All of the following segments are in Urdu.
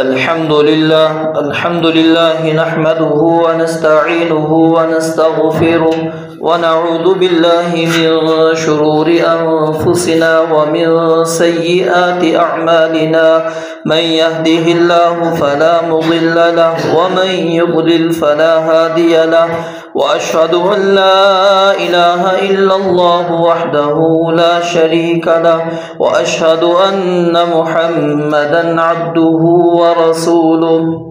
الحمد لله نحمده ونستعينه ونستغفره ونعوذ بالله من شرور أنفسنا ومن سيئات أعمالنا من يهده الله فلا مضل له ومن يضلل فلا هادي له وأشهد أن لا إله إلا الله وحده لا شريك له وأشهد أن محمدا عبده ورسوله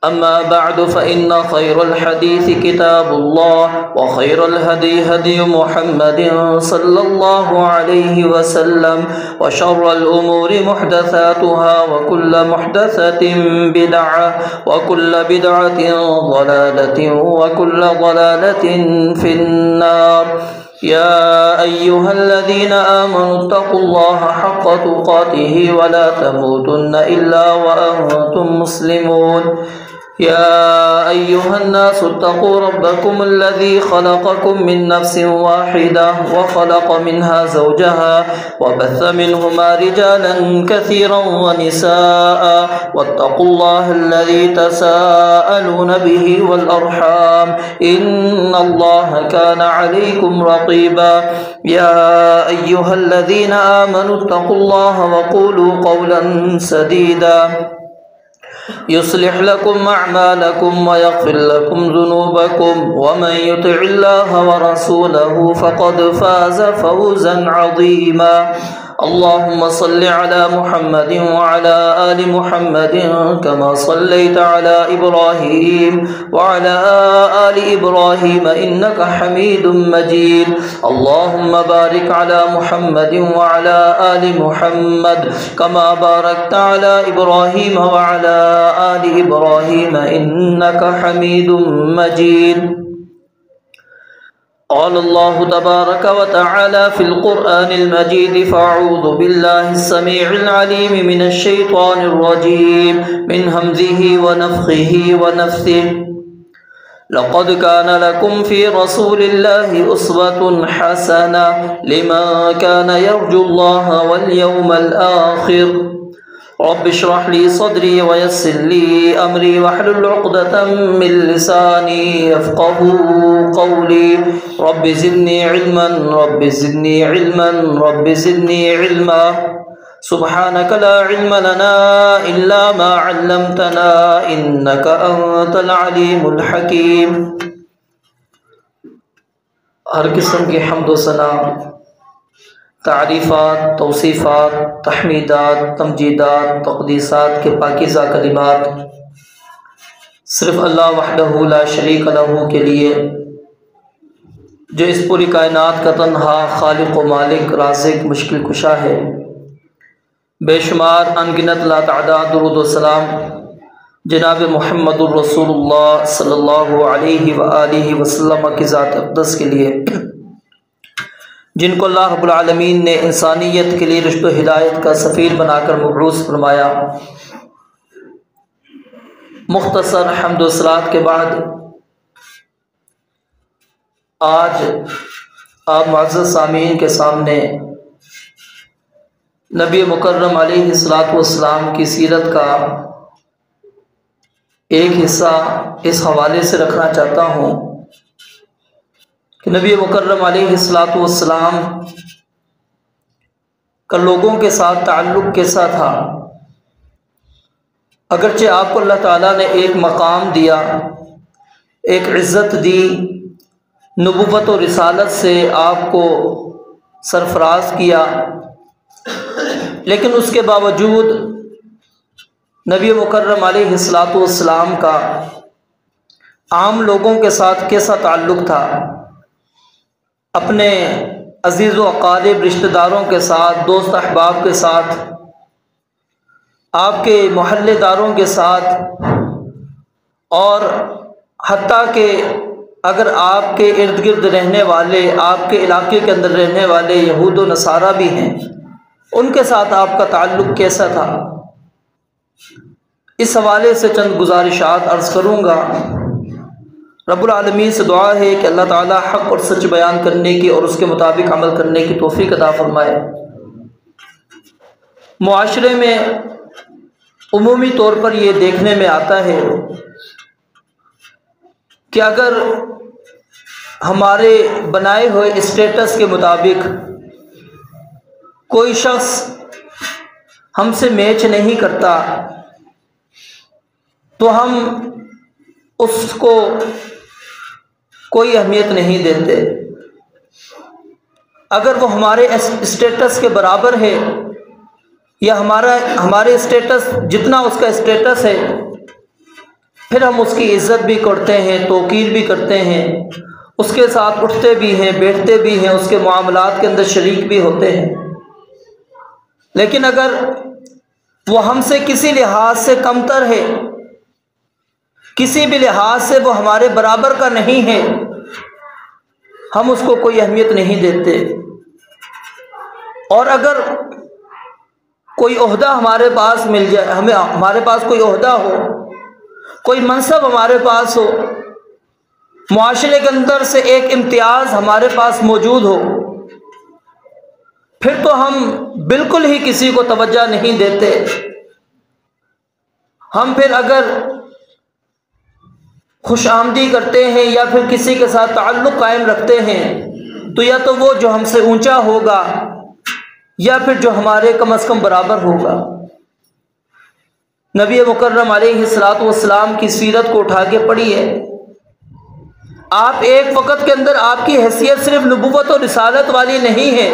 أما بعد فإن خير الحديث كتاب الله وخير الهدي هدي محمد صلى الله عليه وسلم وشر الأمور محدثاتها وكل محدثة بدعة وكل بدعة ضلالة وكل ضلالة في النار يا أيها الذين آمنوا اتقوا الله حق تقاته ولا تموتن إلا وأنتم مسلمون يا أيها الناس اتقوا ربكم الذي خلقكم من نفس واحدة وخلق منها زوجها وبث منهما رجالا كثيرا ونساء واتقوا الله الذي تساءلون به والأرحام إن الله كان عليكم رقيبا يا أيها الذين آمنوا اتقوا الله وقولوا قولا سديدا يصلح لكم أعمالكم ويغفر لكم ذنوبكم ومن يطع الله ورسوله فقد فاز فوزا عظيما اللهم صل على محمد وعلى آل محمد كما صليت على إبراهيم وعلى آل إبراهيم إنك حميد مجيد اللهم بارك على محمد وعلى آل محمد كما باركت على إبراهيم وعلى آل إبراهيم إنك حميد مجيد قال الله تبارك وتعالى في القرآن المجيد فأعوذ بالله السميع العليم من الشيطان الرجيم من همزه ونفخه ونفثه لقد كان لكم في رسول الله أسوة حسنة لمن كان يرجو الله واليوم الآخر رب اشرح لي صدري ويسر لي أمري واحلل عقدة من لساني يفقهوا قولي رب زدني علما رب زدني علما رب زدني علما سبحانك لا علم لنا إلا ما علمتنا إنك أنت العليم الحكيم ہر قسم کی حمد و ثنا، تعریفات، توصیفات، تحمیدات، تمجیدات، تقدیسات کے پاکیزہ کلمات صرف اللہ وحدہ لا شریک لہ کے لیے، جو اس پوری کائنات کا تنہا خالق و مالک، رازق، مشکل کشا ہے۔ بے شمار انگنت لا تعداد درود و سلام جناب محمد الرسول اللہ صلی اللہ علیہ وآلہ وسلم کی ذات اقدس کے لیے، جن کو اللہ رب العالمین نے انسانیت کے لیے رشد و ہدایت کا سفیر بنا کر مبعوث فرمایا۔ مختصر حمد و صلوات کے بعد آج آپ معزز سامعین کے سامنے نبی مکرم علیہ الصلاۃ والسلام کی سیرت کا ایک حصہ اس حوالے سے رکھنا چاہتا ہوں کہ نبی مکرم علیہ الصلاۃ والسلام کا لوگوں کے ساتھ تعلق کیسا تھا۔ اگرچہ آپ کو اللہ تعالیٰ نے ایک مقام دیا، ایک عزت دی، نبوت و رسالت سے آپ کو سرفراز کیا، لیکن اس کے باوجود نبی مکرم علیہ الصلاۃ والسلام کا عام لوگوں کے ساتھ کیسا تعلق تھا، اپنے عزیز و اقارب رشتہ داروں کے ساتھ، دوست احباب کے ساتھ، آپ کے محلے داروں کے ساتھ، اور حتیٰ کہ اگر آپ کے ارد گرد رہنے والے، آپ کے علاقے کے اندر رہنے والے یہود و نصارہ بھی ہیں، ان کے ساتھ آپ کا تعلق کیسا تھا، اس حوالے سے چند گزارشات عرض کروں گا۔ رب العالمین سے دعا ہے کہ اللہ تعالیٰ حق اور سچ بیان کرنے کی اور اس کے مطابق عمل کرنے کی توفیق عطا فرمائے۔ معاشرے میں عمومی طور پر یہ دیکھنے میں آتا ہے کہ اگر ہمارے بنائے ہوئے اسٹیٹس کے مطابق کوئی شخص ہم سے میچ نہیں کرتا تو ہم اس کو کوئی اہمیت نہیں دیتے۔ اگر وہ ہمارے اسٹیٹس کے برابر ہے یا ہمارے اسٹیٹس جتنا اس کا اسٹیٹس ہے، پھر ہم اس کی عزت بھی کرتے ہیں، توقیر بھی کرتے ہیں، اس کے ساتھ اٹھتے بھی ہیں، بیٹھتے بھی ہیں، اس کے معاملات کے اندر شریک بھی ہوتے ہیں۔ لیکن اگر وہ ہم سے کسی لحاظ سے کمتر ہے، کسی بھی لحاظ سے وہ ہمارے برابر کا نہیں ہے، ہم اس کو کوئی اہمیت نہیں دیتے۔ اور اگر کوئی عہدہ ہمارے پاس مل جائے، ہمارے پاس کوئی عہدہ ہو، کوئی منصب ہمارے پاس ہو، معاشرے کے اندر سے ایک امتیاز ہمارے پاس موجود ہو، پھر تو ہم بالکل ہی کسی کو توجہ نہیں دیتے۔ ہم پھر اگر خوش آمدی کرتے ہیں یا پھر کسی کے ساتھ تعلق قائم رکھتے ہیں تو یا تو وہ جو ہم سے اونچا ہوگا یا پھر جو ہمارے کم از کم برابر ہوگا۔ نبی مکرم علیہ الصلوۃ والسلام کی سیرت کو اٹھا کے پڑھیے، آپ ایک وقت کے اندر آپ کی حیثیت صرف نبوت اور رسالت والی نہیں ہے،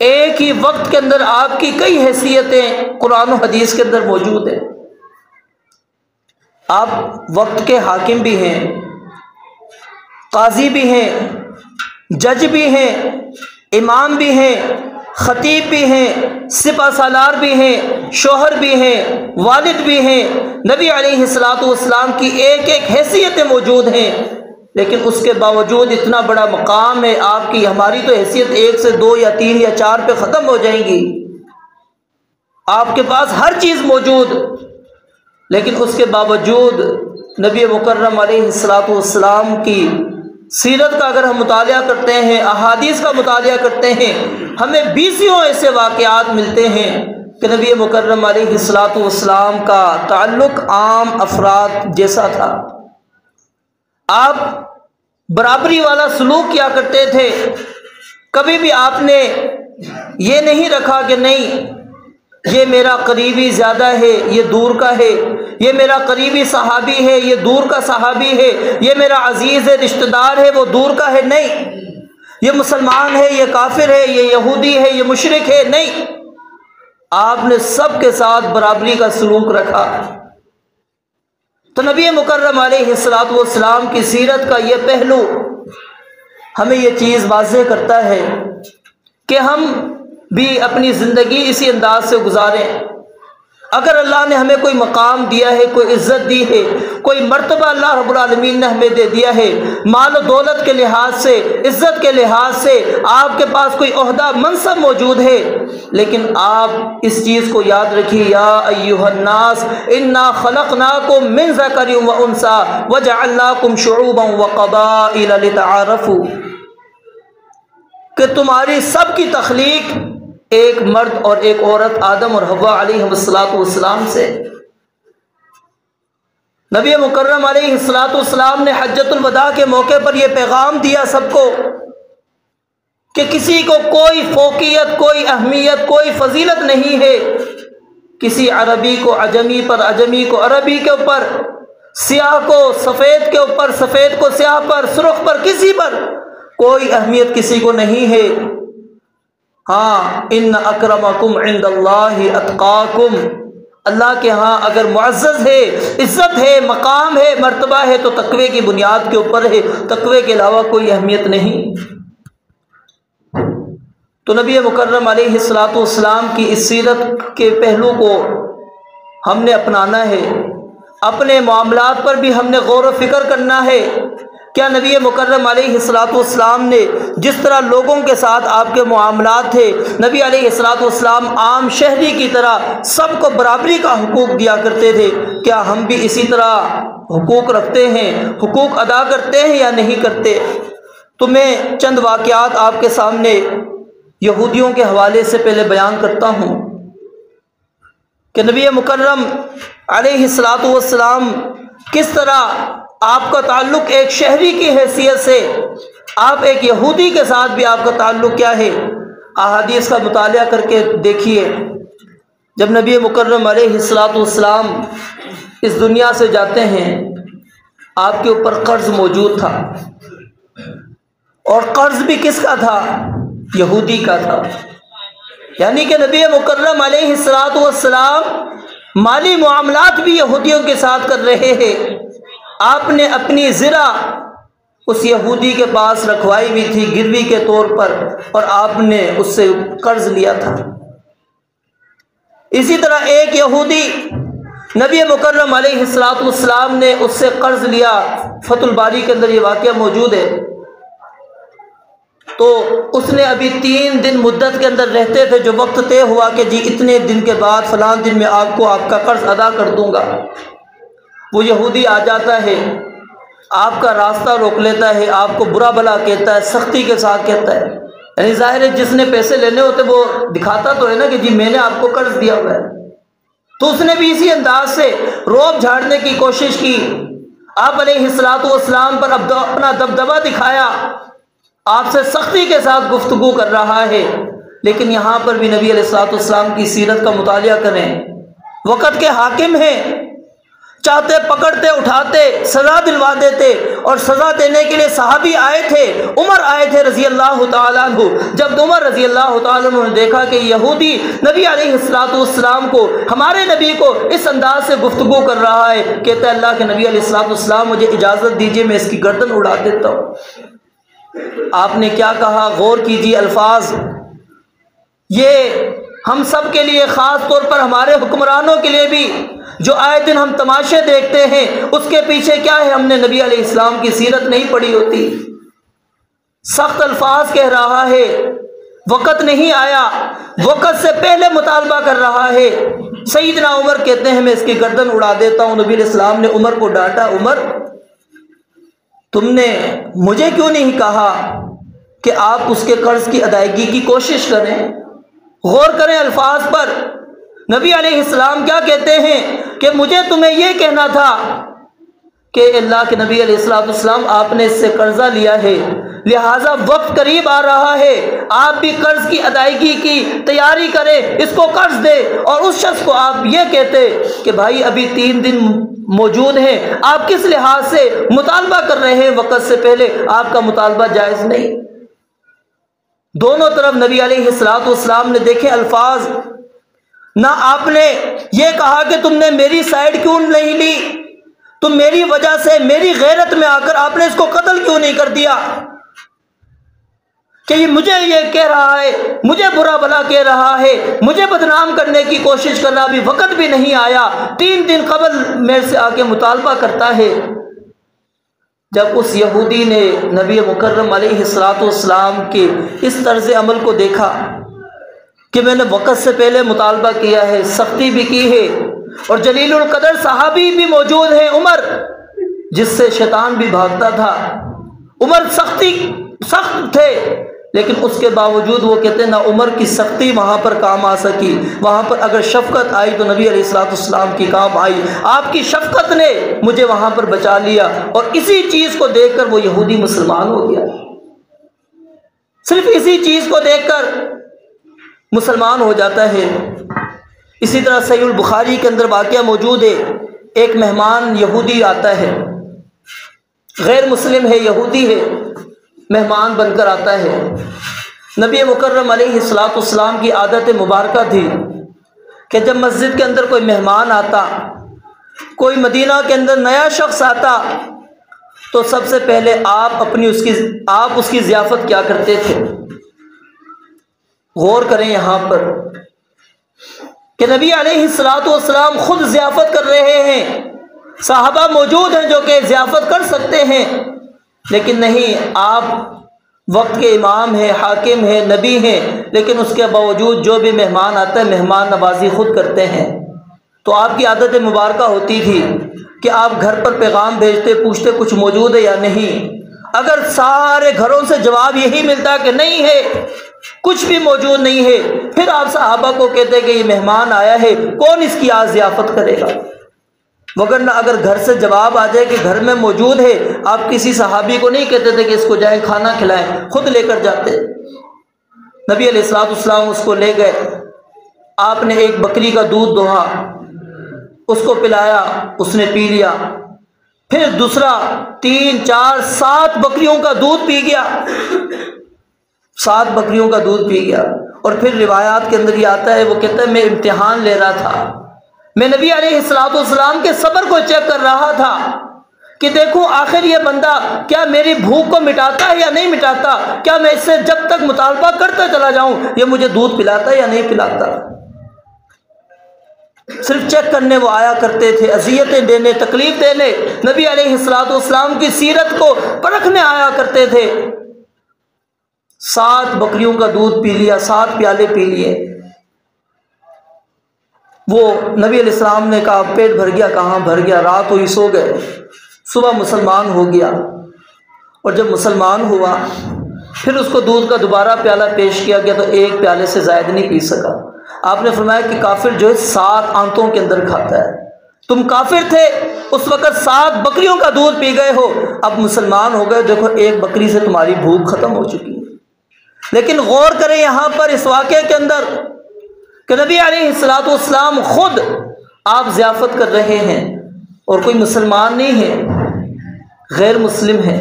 ایک ہی وقت کے اندر آپ کی کئی حیثیتیں قرآن و حدیث کے اندر موجود ہیں۔ آپ وقت کے حاکم بھی ہیں، قاضی بھی ہیں، جج بھی ہیں، امام بھی ہیں، خطیب بھی ہیں، سپہ سالار بھی ہیں، شوہر بھی ہیں، والد بھی ہیں۔ نبی علیہ الصلوۃ والسلام کی ایک ایک حیثیتیں موجود ہیں، لیکن اس کے باوجود اتنا بڑا مقام ہے آپ کی۔ ہماری تو حیثیت 1 سے 2 یا 3 یا 4 پہ ختم ہو جائیں گی، آپ کے پاس ہر چیز موجود، لیکن اس کے باوجود نبی مکرم علیہ الصلوۃ والسلام کی سیرت کا اگر ہم مطالعہ کرتے ہیں، احادیث کا مطالعہ کرتے ہیں، ہمیں 20 ایسے واقعات ملتے ہیں کہ نبی مکرم علیہ الصلوۃ والسلام کا تعلق عام افراد جیسا تھا۔ آپ برابری والا سلوک کیا کرتے تھے، کبھی بھی آپ نے یہ نہیں رکھا کہ نہیں یہ میرا قریبی زیادہ ہے، یہ دور کا ہے، یہ میرا قریبی صحابی ہے، یہ دور کا صحابی ہے، یہ میرا عزیز ہے، رشتہ دار ہے، وہ دور کا ہے، نہیں، یہ مسلمان ہے، یہ کافر ہے، یہ یہودی ہے، یہ مشرک ہے، نہیں، آپ نے سب کے ساتھ برابری کا سلوک رکھا۔ تو نبی مکرم علیہ الصلوۃ والسلام کی سیرت کا یہ پہلو ہمیں یہ چیز واضح کرتا ہے کہ ہم بھی اپنی زندگی اسی انداز سے گزاریں۔ اگر اللہ نے ہمیں کوئی مقام دیا ہے، کوئی عزت دی ہے، کوئی مرتبہ اللہ رب العالمین نے ہمیں دے دیا ہے، مال و دولت کے لحاظ سے، عزت کے لحاظ سے آپ کے پاس کوئی عہدہ منصب موجود ہے، لیکن آپ اس چیز کو یاد رکھیے، یا ایھا الناس انا خلقناکم من ذکر و انثی وجعلناکم شعوبا وقبائل لتعارفوا، کہ تمہاری سب کی تخلیق ایک مرد اور ایک عورت آدم اور حوا علیہ السلام سے۔ نبی مکرم علیہ السلام نے حجۃ الوداع کے موقع پر یہ پیغام دیا سب کو کہ کسی کو کوئی فوقیت، کوئی اہمیت، کوئی فضیلت نہیں ہے، کسی عربی کو عجمی پر، عجمی کو عربی کے اوپر، سیاہ کو سفید کے اوپر، سفید کو سیاہ پر، سرخ پر، کسی پر کوئی اہمیت کسی کو نہیں ہے۔ ہاں، ان اکرمکم عند اللہ اتقاکم، اللہ کے ہاں اگر معزز ہے، عزت ہے، مقام ہے، مرتبہ ہے تو تقوی کی بنیاد کے اوپر ہے، تقوی کے علاوہ کوئی اہمیت نہیں۔ تو نبی مکرم علیہ الصلوۃ والسلام کی اس سیرت کے پہلو کو ہم نے اپنانا ہے، اپنے معاملات پر بھی ہم نے غور و فکر کرنا ہے۔ کیا نبی مکرم علیہ الصلوۃ والسلام نے جس طرح لوگوں کے ساتھ آپ کے معاملات تھے، نبی علیہ الصلوۃ والسلام عام شہری کی طرح سب کو برابری کا حقوق دیا کرتے تھے، کیا ہم بھی اسی طرح حقوق رکھتے ہیں، حقوق ادا کرتے ہیں یا نہیں کرتے؟ تو میں چند واقعات آپ کے سامنے یہودیوں کے حوالے سے پہلے بیان کرتا ہوں کہ نبی مکرم علیہ الصلاۃ والسلام کس طرح آپ کا تعلق ایک شہری کی حیثیت سے آپ ایک یہودی کے ساتھ بھی آپ کا تعلق کیا ہے، احادیث کا مطالعہ کر کے دیکھیے۔ جب نبی مکرم علیہ الصلاۃ والسلام اس دنیا سے جاتے ہیں، آپ کے اوپر قرض موجود تھا، اور قرض بھی کس کا تھا؟ یہودی کا تھا۔ یعنی کہ نبی مکرم علیہ الصلاۃ والسلام مالی معاملات بھی یہودیوں کے ساتھ کر رہے ہیں۔ آپ نے اپنی زرع اس یہودی کے پاس رکھوائی بھی تھی گروی کے طور پر، اور آپ نے اس سے قرض لیا تھا۔ اسی طرح ایک یہودی نبی مکرم علیہ الصلاۃ والسلام نے اس سے قرض لیا، فتح الباری کے اندر یہ واقعہ موجود ہے۔ تو اس نے ابھی 3 دن مدت کے اندر رہتے تھے، جو وقت طے ہوا کہ جی اتنے دن کے بعد فلاں دن میں آپ کو آپ کا قرض ادا کر دوں گا۔ وہ یہودی آ جاتا ہے، آپ کا راستہ روک لیتا ہے، آپ کو برا بھلا کہتا ہے، سختی کے ساتھ کہتا ہے۔ یعنی ظاہر ہے جس نے پیسے لینے ہوتے وہ دکھاتا تو ہے نا کہ جی میں نے آپ کو قرض دیا ہوا ہے۔ تو اس نے بھی اسی انداز سے روب جھاڑنے کی کوشش کی، آپ علیہ الصلاۃ والسلام پر اپنا دبدبہ دکھایا، آپ سے سختی کے ساتھ گفتگو کر رہا ہے۔ لیکن یہاں پر بھی نبی علیہ الصلاۃ والسلام کی سیرت کا مطالعہ کریں، وقت کے حاکم ہیں، چاہتے پکڑتے اٹھاتے سزا دلوا دیتے، اور سزا دینے کے لیے صحابی آئے تھے، عمر آئے تھے رضی اللہ تعالیٰ عنہ۔ جب عمر رضی اللہ تعالیٰ عنہ نے دیکھا کہ یہودی نبی علیہ الصلاۃ والسلام کو، ہمارے نبی کو اس انداز سے گفتگو کر رہا ہے، کہتا ہے اللہ کے نبی علیہ الصلاۃ والسلام مجھے اجازت دیجیے میں اس کی گردن اڑا دیتا ہوں۔ آپ نے کیا کہا؟ غور کیجیے الفاظ، یہ ہم سب کے لیے، خاص طور پر ہمارے حکمرانوں کے لیے بھی، جو آئے دن ہم تماشے دیکھتے ہیں، اس کے پیچھے کیا ہے؟ ہم نے نبی علیہ السلام کی سیرت نہیں پڑھی ہوتی۔ سخت الفاظ کہہ رہا ہے، وقت نہیں آیا، وقت سے پہلے مطالبہ کر رہا ہے۔ سیدنا عمر کہتے ہیں میں اس کی گردن اڑا دیتا ہوں۔ نبی علیہ السلام نے عمر کو ڈانٹا، عمر تم نے مجھے کیوں نہیں کہا کہ آپ اس کے قرض کی ادائیگی کی کوشش کریں؟ غور کریں الفاظ پر۔ نبی علیہ السلام کیا کہتے ہیں کہ مجھے تمہیں یہ کہنا تھا کہ اللہ کے نبی علیہ السلام آپ نے اس سے قرضہ لیا ہے، لہٰذا وقت قریب آ رہا ہے، آپ بھی قرض کی ادائیگی کی تیاری کریں، اس کو قرض دے۔ اور اس شخص کو آپ یہ کہتے کہ بھائی ابھی 3 دن موجود ہیں، آپ کس لحاظ سے مطالبہ کر رہے ہیں وقت سے پہلے؟ آپ کا مطالبہ جائز نہیں۔ دونوں طرف نبی علیہ السلام نے دیکھے الفاظ، نہ آپ نے یہ کہا کہ تم نے میری سائیڈ کیوں نہیں لی، تم میری وجہ سے میری غیرت میں آ کر آپ نے اس کو قتل کیوں نہیں کر دیا، کہ یہ مجھے یہ کہہ رہا ہے، مجھے برا بھلا کہہ رہا ہے، مجھے بدنام کرنے کی کوشش کر رہا، ابھی وقت بھی نہیں آیا، 3 دن قبل میرے سے آ کے مطالبہ کرتا ہے۔ جب اس یہودی نے نبی مکرم علیہ الصلاۃ والسلام کے اس طرز عمل کو دیکھا کہ میں نے وقت سے پہلے مطالبہ کیا ہے، سختی بھی کی ہے، اور جلیل القدر صحابی بھی موجود ہیں عمر، جس سے شیطان بھی بھاگتا تھا۔ عمر سخت تھے، لیکن اس کے باوجود وہ کہتے ہیں نہ عمر کی سختی وہاں پر کام آ سکی، وہاں پر اگر شفقت آئی تو نبی علیہ الصلوۃ والسلام کی کام آئی، آپ کی شفقت نے مجھے وہاں پر بچا لیا۔ اور اسی چیز کو دیکھ کر وہ یہودی مسلمان ہو گیا، صرف اسی چیز کو دیکھ کر مسلمان ہو جاتا ہے۔ اسی طرح صحیح البخاری کے اندر واقعہ موجود ہے، ایک مہمان یہودی آتا ہے، غیر مسلم ہے، یہودی ہے، مہمان بن کر آتا ہے۔ نبی مکرم علیہ الصلوۃ والسلام کی عادت مبارکہ تھی کہ جب مسجد کے اندر کوئی مہمان آتا، کوئی مدینہ کے اندر نیا شخص آتا، تو سب سے پہلے آپ اس کی ضیافت کیا کرتے تھے۔ غور کریں یہاں پر کہ نبی علیہ الصلوۃ والسلام خود ضیافت کر رہے ہیں، صحابہ موجود ہیں جو کہ ضیافت کر سکتے ہیں، لیکن نہیں، آپ وقت کے امام ہیں، حاکم ہیں، نبی ہیں، لیکن اس کے باوجود جو بھی مہمان آتا ہے مہمان نوازی خود کرتے ہیں۔ تو آپ کی عادت مبارکہ ہوتی تھی کہ آپ گھر پر پیغام بھیجتے، پوچھتے کچھ موجود ہے یا نہیں۔ اگر سارے گھروں سے جواب یہی ملتا کہ نہیں ہے، کچھ بھی موجود نہیں ہے۔ پھر آپ صحابہ کو کہتے کہ یہ مہمان آیا ہے، کون اس کی آج ضیافت کرے گا؟ وگرنہ اگر گھر سے جواب آ جائے کہ گھر میں موجود ہے، آپ کسی صحابی کو نہیں کہتے تھے کہ اس کو جائیں کھانا کھلائیں، خود لے کر جاتے۔ نبی علیہ الصلوۃ والسلام اس کو لے گئے، آپ نے ایک بکری کا دودھ دوہا، اس کو پلایا، اس نے پی لیا، پھر دوسرا 3 4 7 بکریوں کا دودھ پی گیا، 7 بکریوں کا دودھ پی گیا۔ اور پھر روایات کے اندر یہ آتا ہے، وہ کہتا ہے میں امتحان لے رہا تھا، میں نبی علیہ الصلوۃ والسلام کے صبر کو چیک کر رہا تھا کہ دیکھوں آخر یہ بندہ کیا میری بھوک کو مٹاتا ہے یا نہیں مٹاتا، کیا میں اس سے جب تک مطالبہ کرتا چلا جاؤں یہ مجھے دودھ پلاتا ہے یا نہیں پلاتا۔ صرف چیک کرنے وہ آیا کرتے تھے، اذیتیں دینے، تکلیف دینے، نبی علیہ الصلوۃ والسلام کی سیرت کو پرکھنے آیا کرتے تھے۔ 7 بکریوں کا دودھ پی لیا، 7 پیالے پی لیے۔ وہ نبی علیہ السلام نے کہا پیٹ بھر گیا؟ کہاں بھر گیا، رات ہوئی سو گئے۔ صبح مسلمان ہو گیا، اور جب مسلمان ہوا پھر اس کو دودھ کا دوبارہ پیالہ پیش کیا گیا تو 1 پیالے سے زائد نہیں پی سکا۔ آپ نے فرمایا کہ کافر جو ہے 7 آنتوں کے اندر کھاتا ہے، تم کافر تھے اس وقت 7 بکریوں کا دودھ پی گئے ہو، اب مسلمان ہو گئے، دیکھو 1 بکری سے تمہاری بھوک ختم ہو چکی ہے۔ لیکن غور کریں یہاں پر اس واقعے کے اندر کہ نبی علیہ الصلوۃ والسلام خود آپ ضیافت کر رہے ہیں اور کوئی مسلمان نہیں ہے، غیر مسلم ہے۔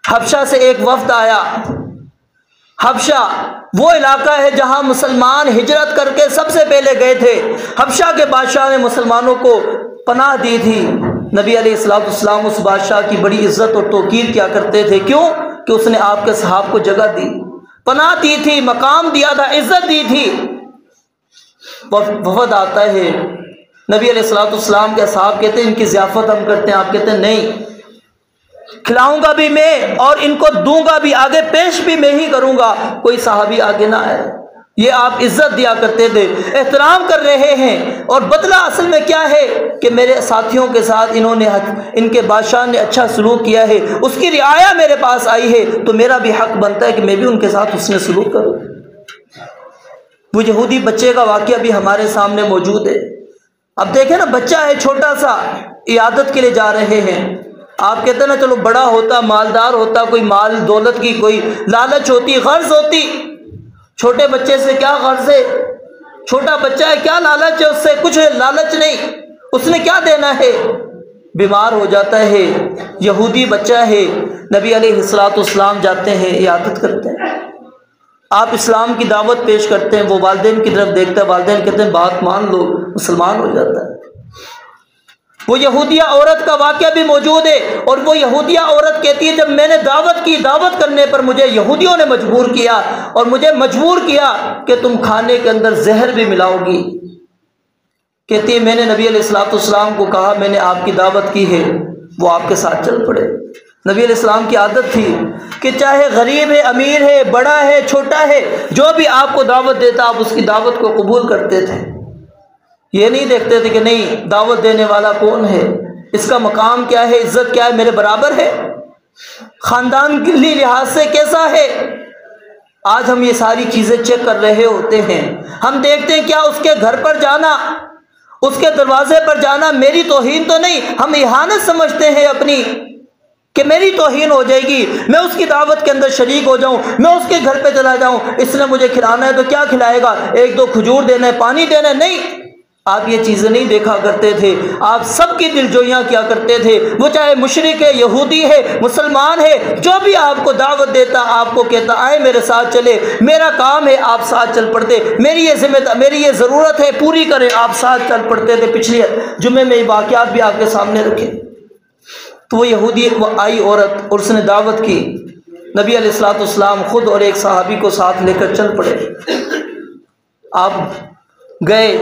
حبشہ سے ایک وفد آیا۔ حبشہ وہ علاقہ ہے جہاں مسلمان ہجرت کر کے سب سے پہلے گئے تھے۔ حبشہ کے بادشاہ نے مسلمانوں کو پناہ دی تھی۔ نبی علیہ الصلوۃ والسلام اس بادشاہ کی بڑی عزت اور توقیر کیا کرتے تھے، کیوں کہ اس نے آپ کے صحابہ کو جگہ دی، پناہ دی تھی، مقام دیا تھا، عزت دی تھی۔ وفد آتا ہے، نبی علیہ الصلوۃ والسلام کے اصحاب کہتے ہیں ان کی ضیافت ہم کرتے ہیں، آپ کہتے ہیں نہیں، کھلاؤں گا بھی میں اور ان کو دوں گا بھی، آگے پیش بھی میں ہی کروں گا، کوئی صحابی آگے نہ آئے۔ یہ آپ عزت دیا کرتے تھے، احترام کر رہے ہیں، اور بدلہ اصل میں کیا ہے کہ میرے ساتھیوں کے ساتھ انہوں نے، ان کے بادشاہ نے اچھا سلوک کیا ہے، اس کی رعایا میرے پاس آئی ہے، تو میرا بھی حق بنتا ہے کہ میں بھی ان کے ساتھ حسن سلوک کروں۔ وہ یہودی بچے کا واقعہ بھی ہمارے سامنے موجود ہے۔ اب دیکھیں نا، بچہ ہے چھوٹا سا، عیادت کے لیے جا رہے ہیں، آپ کہتے ہیں نا چلو بڑا ہوتا، مالدار ہوتا، کوئی مال دولت کی کوئی لالچ ہوتی، غرض ہوتی، چھوٹے بچے سے کیا غرض ہے؟ چھوٹا بچہ ہے، کیا لالچ ہے اس سے؟ کچھ لالچ نہیں، اس نے کیا دینا ہے؟ بیمار ہو جاتا ہے، یہودی بچہ ہے، نبی علیہ الصلوۃ والسلام جاتے ہیں، عیادت کرتے ہیں، آپ اسلام کی دعوت پیش کرتے ہیں، وہ والدین کی طرف دیکھتا ہے، والدین کہتے ہیں بات مان لو، مسلمان ہو جاتا ہے۔ وہ یہودیہ عورت کا واقعہ بھی موجود ہے، اور وہ یہودیہ عورت کہتی ہے جب میں نے دعوت کی، دعوت کرنے پر مجھے یہودیوں نے مجبور کیا، اور مجھے مجبور کیا کہ تم کھانے کے اندر زہر بھی ملاؤ گی۔ کہتی ہے میں نے نبی علیہ الصلوۃ والسلام کو کہا میں نے آپ کی دعوت کی ہے، وہ آپ کے ساتھ چل پڑے۔ نبی علیہ السلام کی عادت تھی کہ چاہے غریب ہے، امیر ہے، بڑا ہے، چھوٹا ہے، جو بھی آپ کو دعوت دیتا آپ اس کی دعوت کو قبول کرتے تھے۔ یہ نہیں دیکھتے تھے کہ نہیں دعوت دینے والا کون ہے، اس کا مقام کیا ہے، عزت کیا ہے، میرے برابر ہے، خاندان کے لحاظ سے کیسا ہے۔ آج ہم یہ ساری چیزیں چیک کر رہے ہوتے ہیں، ہم دیکھتے ہیں کیا اس کے گھر پر جانا، اس کے دروازے پر جانا میری توہین تو نہیں، ہم اہانت سمجھتے ہیں اپنی کہ میری توہین ہو جائے گی، میں اس کی دعوت کے اندر شریک ہو جاؤں، میں اس کے گھر پہ چلا جاؤں، اس نے مجھے کھلانا ہے تو کیا کھلائے گا، 1 2 کھجور دینا ہے، پانی دینا ہے، نہیں، آپ یہ چیزیں نہیں دیکھا کرتے تھے، آپ سب کی دلجوئیاں کیا کرتے تھے، وہ چاہے مشرک ہے، یہودی ہے، مسلمان ہے، جو بھی آپ کو دعوت دیتا آپ کو کہتا آئے میرے ساتھ چلے، میرا کام ہے، آپ ساتھ چل پڑتے، میری یہ ضرورت ہے پوری کریں، آپ ساتھ چل پڑتے تھے۔ پچھلے جمعے میں یہ واقعات بھی آپ کے سامنے رکھے۔ تو وہ یہودی آئی عورت اور اس نے دعوت کی، نبی علیہ الصلوۃ والسلام خود اور ایک صحابی کو ساتھ لے کر چل پڑے۔ آپ گئے،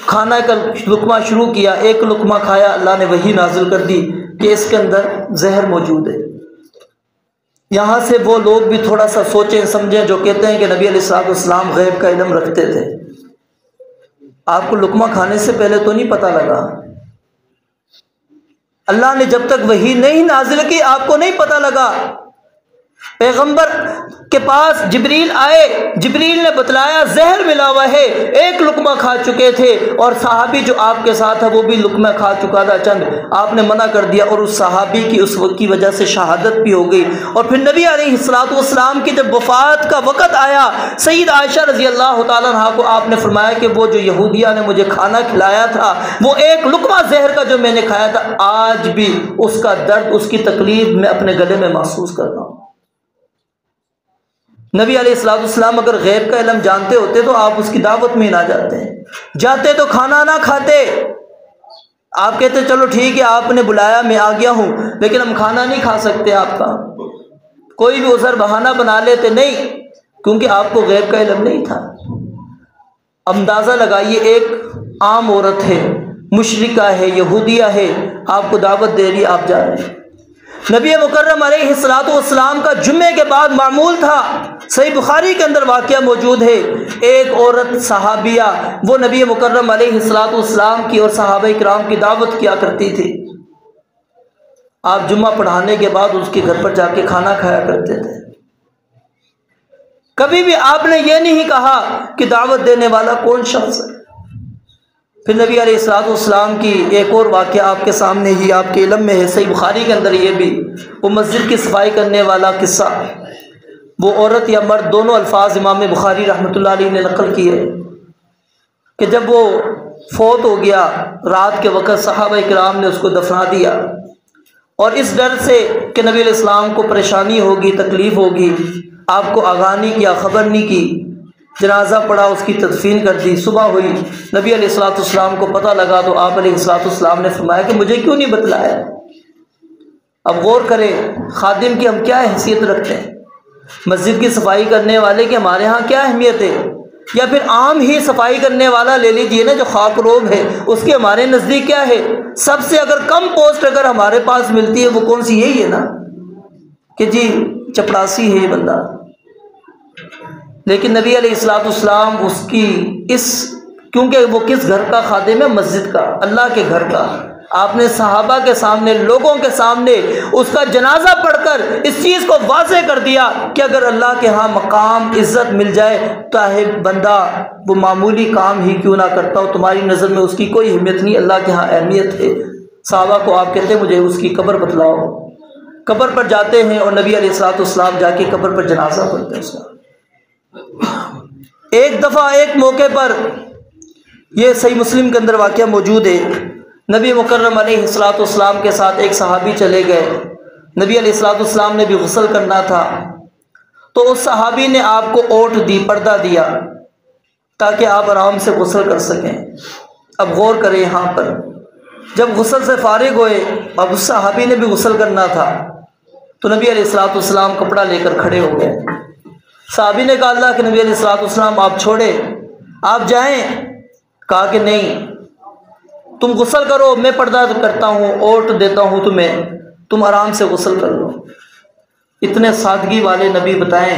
کھانا کا لقمہ شروع کیا، 1 لقمہ کھایا، اللہ نے وحی نازل کر دی کہ اس کے اندر زہر موجود ہے۔ یہاں سے وہ لوگ بھی تھوڑا سا سوچیں سمجھیں جو کہتے ہیں کہ نبی علیہ الصلوۃ والسلام غیب کا علم رکھتے تھے۔ آپ کو لقمہ کھانے سے پہلے تو نہیں پتہ لگا، اللہ نے جب تک وحی نہیں نازل کی آپ کو نہیں پتہ لگا پیغمبر کے پاس جبریل آئے، جبریل نے بتلایا زہر ملا ہوا ہے، ایک لقمہ کھا چکے تھے، اور صحابی جو آپ کے ساتھ ہے وہ بھی لقمہ کھا چکا تھا چند، آپ نے منع کر دیا اور اس صحابی کی اس وقت کی وجہ سے شہادت بھی ہو گئی۔ اور پھر نبی علیہ السلام کی جب وفات کا وقت آیا، سید عائشہ رضی اللہ تعالیٰ عنہا کو آپ نے فرمایا کہ وہ جو یہودیہ نے مجھے کھانا کھلایا تھا، وہ ایک لقمہ زہر کا جو میں نے کھایا تھا، آج بھی اس کا درد، اس کی تکلیف میں اپنے گلے میں محسوس کر رہا ہوں۔ نبی علیہ السلام اگر غیب کا علم جانتے ہوتے تو آپ اس کی دعوت میں نہ جاتے ہیں، جاتے تو کھانا نہ کھاتے، آپ کہتے چلو ٹھیک ہے آپ نے بلایا میں آ گیا ہوں، لیکن ہم کھانا نہیں کھا سکتے، آپ کا کوئی بھی عذر بہانہ بنا لیتے، نہیں، کیونکہ آپ کو غیب کا علم نہیں تھا۔ اندازہ لگائیے، ایک عام عورت ہے، مشرکہ ہے، یہودیہ ہے، آپ کو دعوت دے رہی، آپ جا رہے ہیں۔ نبی مکرم علیہ السلام کا جمعے کے بعد معمول تھا، صحیح بخاری کے اندر واقعہ موجود ہے، ایک عورت صحابیہ وہ نبی مکرم علیہ السلام کی اور صحابہ کرام کی دعوت کیا کرتی تھی، آپ جمعہ پڑھانے کے بعد اس کے گھر پر جا کے کھانا کھایا کرتے تھے۔ کبھی بھی آپ نے یہ نہیں کہا کہ دعوت دینے والا کون شخص ہے۔ پھر نبی علیہ السلام کی ایک اور واقعہ آپ کے سامنے ہی آپ کے علم میں ہے، صحیح بخاری کے اندر یہ بھی، وہ مسجد کی صفائی کرنے والا قصہ، وہ عورت یا مرد دونوں الفاظ امام بخاری رحمۃ اللہ علیہ نے نقل کیے کہ جب وہ فوت ہو گیا رات کے وقت صحابہ کرام نے اس کو دفنا دیا، اور اس ڈر سے کہ نبی علیہ السلام کو پریشانی ہوگی، تکلیف ہوگی، آپ کو آگاہ نہیں کیا، خبر نہیں کی، جنازہ پڑا، اس کی تدفین کر دی، صبح ہوئی، نبی علیہ السلام کو پتہ لگا تو آپ علیہ السلام نے فرمایا کہ مجھے کیوں نہیں بتلایا۔ اب غور کریں خادم کی ہم کیا حیثیت رکھتے ہیں، مسجد کی صفائی کرنے والے کی ہمارے ہاں کیا اہمیت ہے، یا پھر عام ہی صفائی کرنے والا لے لیجئے نا جو خاک روب ہے، اس کے ہمارے نزدیک کیا ہے، سب سے اگر کم پوسٹ اگر ہمارے پاس ملتی ہے وہ کون سی، یہی ہے نا کہ جی چپڑاسی ہے یہ بندہ۔ لیکن نبی علیہ السلام اس کی کیونکہ وہ کس گھر کا خادم ہے، مسجد کا، اللہ کے گھر کا، آپ نے صحابہ کے سامنے، لوگوں کے سامنے اس کا جنازہ پڑھ کر اس چیز کو واضح کر دیا کہ اگر اللہ کے ہاں مقام عزت مل جائے، چاہے بندہ وہ معمولی کام ہی کیوں نہ کرتا ہو، تمہاری نظر میں اس کی کوئی اہمیت نہیں، اللہ کے ہاں اہمیت ہے۔ صحابہ کو آپ کہتے ہیں مجھے اس کی قبر بتلاؤ، قبر پر جاتے ہیں اور نبی علیہ السلام جا کے قبر پر جنازہ پڑھتے ہیں اس کا۔ ایک دفعہ ایک موقع پر، یہ صحیح مسلم کے اندر واقعہ موجود ہے، نبی مکرم علیہ السلام کے ساتھ ایک صحابی چلے گئے، نبی علیہ السلام نے بھی غسل کرنا تھا، تو اس صحابی نے آپ کو اوٹ دی، پردہ دیا تاکہ آپ آرام سے غسل کر سکیں۔ اب غور کریں یہاں پر، جب غسل سے فارغ ہوئے، اب اس صحابی نے بھی غسل کرنا تھا، تو نبی علیہ السلام کپڑا لے کر کھڑے ہو گئے۔ صحابی نے کہا اللہ کے نبی علیہ السلام آپ چھوڑیں، آپ جائیں، کہا کہ نہیں، تم غسل کرو، میں پردہ کرتا ہوں، اوٹ دیتا ہوں تمہیں، تم آرام سے غسل کر لو۔ اتنے سادگی والے نبی بتائیں،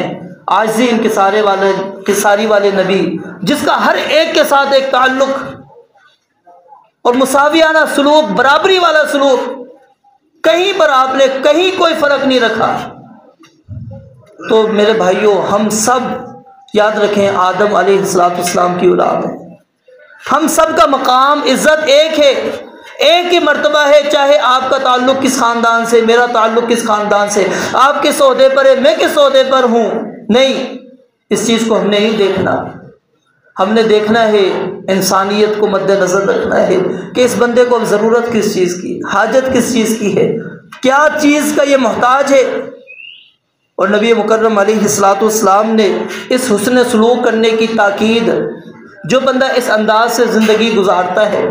عاجزی انکساری والے نبی، جس کا ہر ایک کے ساتھ ایک تعلق اور مساویانہ سلوک، برابری والا سلوک، کہیں پر آپ نے کہیں کوئی فرق نہیں رکھا۔ تو میرے بھائیوں، ہم سب یاد رکھیں آدم علیہ السلام کی اولاد ہیں، ہم سب کا مقام عزت ایک ہے، ایک ہی مرتبہ ہے، چاہے آپ کا تعلق کس خاندان سے، میرا تعلق کس خاندان سے، آپ کس عہدے پر ہے، میں کس عہدے پر ہوں، نہیں، اس چیز کو ہم نے نہیں دیکھنا۔ ہم نے دیکھنا ہے، انسانیت کو مد نظر رکھنا ہے کہ اس بندے کو ضرورت کس چیز کی، حاجت کس چیز کی ہے، کیا چیز کا یہ محتاج ہے۔ اور نبی مکرم علیہ السلام نے اس حسن سلوک کرنے کی تاکید، جو بندہ اس انداز سے زندگی گزارتا ہے،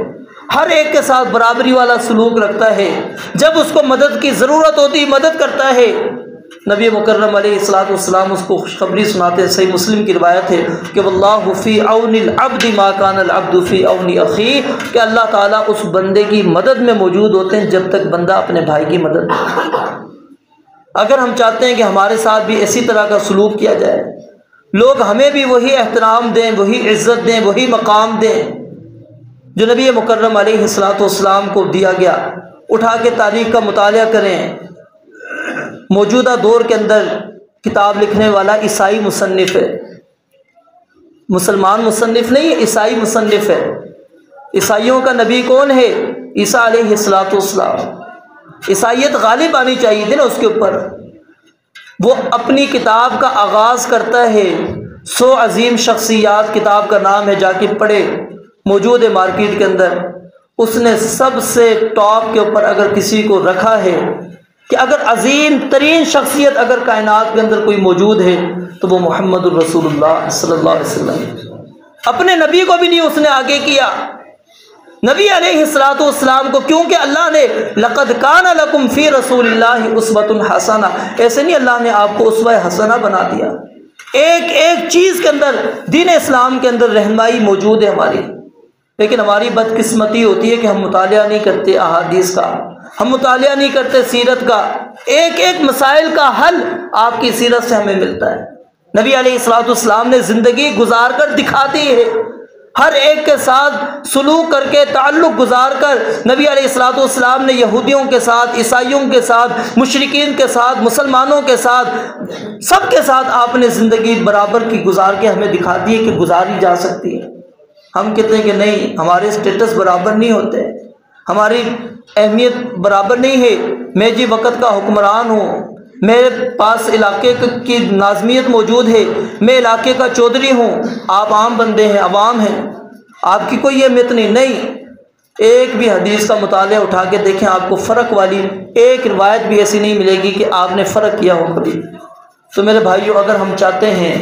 ہر ایک کے ساتھ برابری والا سلوک رکھتا ہے، جب اس کو مدد کی ضرورت ہوتی مدد کرتا ہے، نبی مکرم علیہ السلام اس کو خوشخبری سناتے ہیں، صحیح مسلم کی روایت ہے کہ واللہ فی عون العبد ما کان العبد فی عون اخیہ، کہ اللہ تعالیٰ اس بندے کی مدد میں موجود ہوتے ہیں جب تک بندہ اپنے بھائی کی مدد کرتا ہے۔ اگر ہم چاہتے ہیں کہ ہمارے ساتھ بھی اسی طرح کا سلوک کیا جائے، لوگ ہمیں بھی وہی احترام دیں، وہی عزت دیں، وہی مقام دیں جو نبی مکرم علیہ السلام کو دیا گیا، اٹھا کے تاریخ کا مطالعہ کریں۔ موجودہ دور کے اندر کتاب لکھنے والا عیسائی مصنف ہے، مسلمان مصنف نہیں ہے، عیسائی مصنف ہے۔ عیسائیوں کا نبی کون ہے؟ عیسیٰ علیہ السلام۔ عیسائیت غالب آنی چاہیے تھی نا اس کے اوپر۔ وہ اپنی کتاب کا آغاز کرتا ہے 100 عظیم شخصیات، کتاب کا نام ہے، جا کے پڑھے، موجود ہے مارکیٹ کے اندر۔ اس نے سب سے ٹاپ کے اوپر اگر کسی کو رکھا ہے کہ اگر عظیم ترین شخصیت اگر کائنات کے اندر کوئی موجود ہے تو وہ محمد الرسول اللہ صلی اللہ علیہ وسلم۔ اپنے نبی کو بھی نہیں اس نے آگے کیا، نبی علیہ السلام کو، کیونکہ اللہ نے لقد کان لکم فی رسول اللہ اسوۃ حسنہ، ایسے نہیں اللہ نے آپ کو اسوہ حسنہ بنا دیا، ایک ایک چیز کے اندر دین اسلام کے اندر رہنمائی موجود ہے ہماری۔ لیکن ہماری بدقسمتی ہوتی ہے کہ ہم مطالعہ نہیں کرتے احادیث کا، ہم مطالعہ نہیں کرتے سیرت کا۔ ایک ایک مسائل کا حل آپ کی سیرت سے ہمیں ملتا ہے۔ نبی علیہ السلام نے زندگی گزار کر دکھا دی ہے، ہر ایک کے ساتھ سلوک کر کے، تعلق گزار کر نبی علیہ السلام نے یہودیوں کے ساتھ، عیسائیوں کے ساتھ، مشرکین کے ساتھ، مسلمانوں کے ساتھ، سب کے ساتھ آپ نے زندگی برابر کی گزار کے ہمیں دکھا دی ہے کہ گزاری جا سکتی ہے۔ ہم کہتے ہیں کہ نہیں، ہمارے سٹیٹس برابر نہیں ہوتے، ہماری اہمیت برابر نہیں ہے۔ میں جی وقت کا حکمران ہوں، میرے پاس علاقے کی ناظمیت موجود ہے، میں علاقے کا چودھری ہوں، آپ عام بندے ہیں، عوام ہیں، آپ کی کوئی اہمیت نہیں۔ ایک بھی حدیث کا مطالعہ اٹھا کے دیکھیں، آپ کو فرق والی ایک روایت بھی ایسی نہیں ملے گی کہ آپ نے فرق کیا ہو کبھی۔ تو میرے بھائیوں، اگر ہم چاہتے ہیں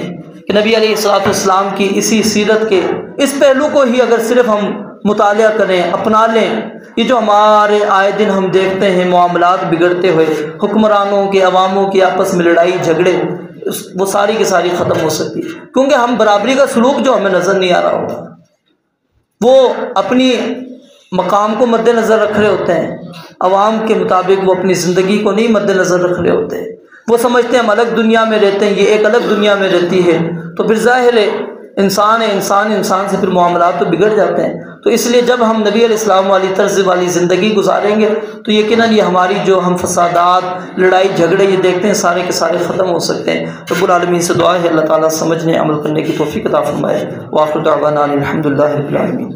کہ نبی علیہ السلام کی اسی سیرت کے اس پہلو کو ہی اگر صرف ہم مطالعہ کریں، اپنا لیں، یہ جو ہمارے آئے دن ہم دیکھتے ہیں معاملات بگڑتے ہوئے، حکمرانوں کے، عواموں کی آپس میں لڑائی جھگڑے، وہ ساری کی ساری ختم ہو سکتی ہے، کیونکہ ہم برابری کا سلوک جو ہمیں نظر نہیں آ رہا ہوگا، وہ اپنی مقام کو مد نظر رکھ رہے ہوتے ہیں، عوام کے مطابق وہ اپنی زندگی کو نہیں مد نظر رکھ رہے ہوتے ہیں، وہ سمجھتے ہیں ہم الگ دنیا میں رہتے ہیں، یہ ایک الگ دنیا میں رہتی ہے، تو پھر ظاہر ہے انسان ہے، انسان سے پھر معاملات تو بگڑ جاتے ہیں۔ تو اس لیے جب ہم نبی علیہ السلام والی طرز والی زندگی گزاریں گے تو یقیناً یہ ہماری جو ہم فسادات، لڑائی جھگڑے یہ دیکھتے ہیں سارے کے سارے ختم ہو سکتے ہیں۔ رب العالمین سے دعا ہے اللہ تعالیٰ سمجھنے عمل کرنے کی توفیق عطا فرمائے۔ وآخر دعوانا الحمد للہ رب العالمین۔